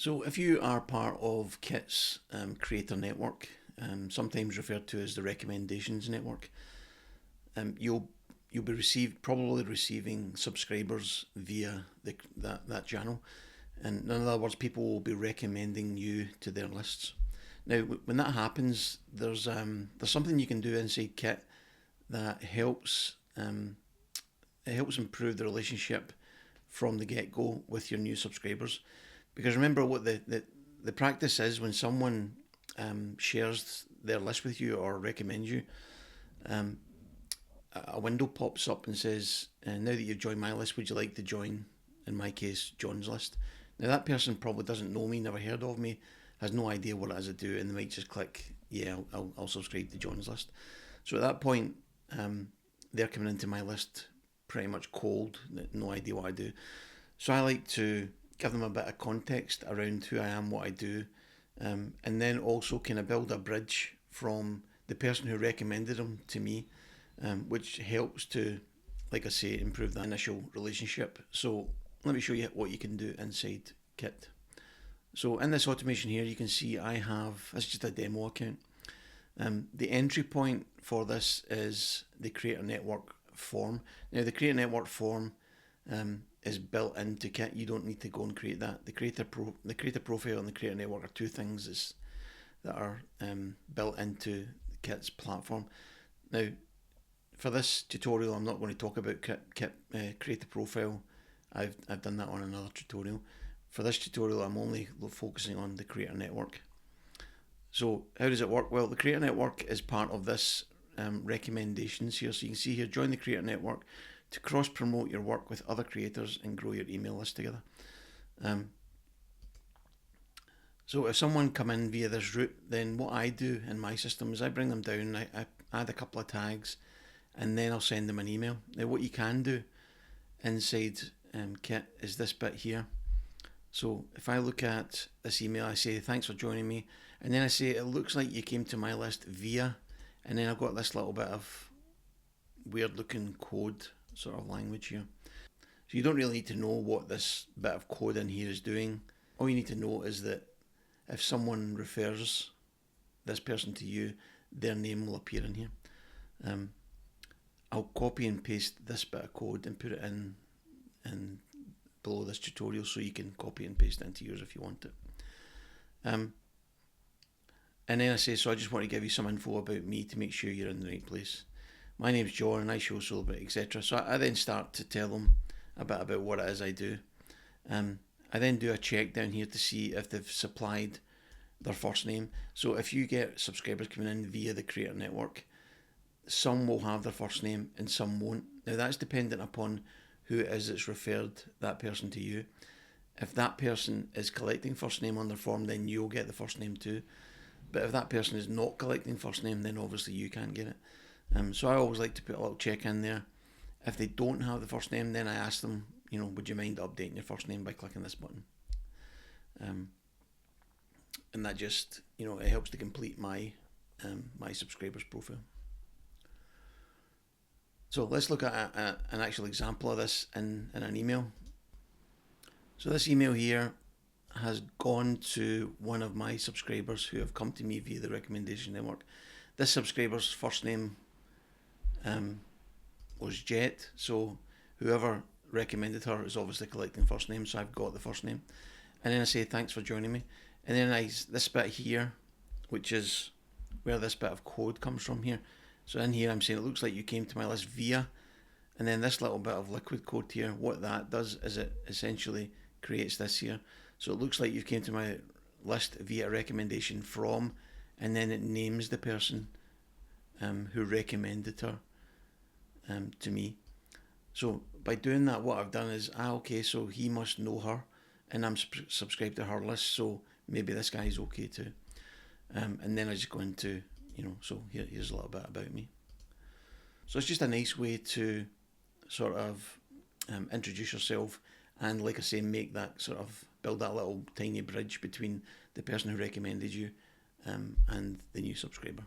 So if you are part of Kit's creator network, sometimes referred to as the recommendations network, you'll be probably receiving subscribers via that channel, and in other words, people will be recommending you to their lists. Now, when that happens, there's something you can do inside Kit that helps improve the relationship from the get go with your new subscribers. Because remember what the practice is when someone shares their list with you or recommends you, a window pops up and says, now that you've joined my list, would you like to join, in my case, John's list? Now that person probably doesn't know me, never heard of me, has no idea what it is I do, and they might just click, yeah, I'll subscribe to John's list. So at that point, they're coming into my list pretty much cold, no idea what I do. So I like to give them a bit of context around who I am, what I do, and then also kind of build a bridge from the person who recommended them to me, which helps to, like I say, improve that initial relationship. So let me show you what you can do inside Kit. So in this automation here, you can see I have, this is just a demo account. The entry point for this is the Creator Network form. Now the Creator Network form is built into Kit. You don't need to go and create that. The creator profile and the Creator Network are two things that are built into Kit's platform. Now, for this tutorial, I'm not going to talk about Kit creator profile. I've done that on another tutorial. For this tutorial, I'm only focusing on the Creator Network. So how does it work? Well, the Creator Network is part of this recommendations here. So you can see here, join the Creator Network to cross-promote your work with other creators and grow your email list together. So if someone come in via this route, then what I do in my system is I bring them down, I add a couple of tags, and then I'll send them an email. Now what you can do inside Kit is this bit here. So if I look at this email, I say, thanks for joining me. And then I say, it looks like you came to my list via, and then I've got this little bit of weird looking code sort of language here. So you don't really need to know what this bit of code in here is doing. All you need to know is that if someone refers this person to you, their name will appear in here. I'll copy and paste this bit of code and put it in below this tutorial so you can copy and paste it into yours if you want it. And then I say, so I just want to give you some info about me to make sure you're in the right place. My name's John and I show Solar, etc. So I then start to tell them a bit about what it is I do. I then do a check down here to see if they've supplied their first name. So if you get subscribers coming in via the Creator Network, some will have their first name and some won't. Now that's dependent upon who it is that's referred that person to you. If that person is collecting first name on their form, then you'll get the first name too. But if that person is not collecting first name, then obviously you can't get it. So I always like to put a little check in there. If they don't have the first name, then I ask them, would you mind updating your first name by clicking this button? And that just, it helps to complete my subscribers profile. So let's look at an actual example of this in an email. So this email here has gone to one of my subscribers who have come to me via the recommendation network. This subscriber's first name was Jet, so whoever recommended her is obviously collecting first name, so I've got the first name. And then I say thanks for joining me. And then this bit here, which is where this bit of code comes from here. So in here I'm saying it looks like you came to my list via, and then this little bit of liquid code here, what that does is it essentially creates this here. So it looks like you came to my list via a recommendation from, and then it names the person who recommended her to me. So by doing that, what I've done is, okay, so he must know her, and I'm subscribed to her list, so maybe this guy's okay too. And then I just go into, so here's a little bit about me. So it's just a nice way to sort of introduce yourself and, like I say, make that sort of, build that little tiny bridge between the person who recommended you and the new subscriber.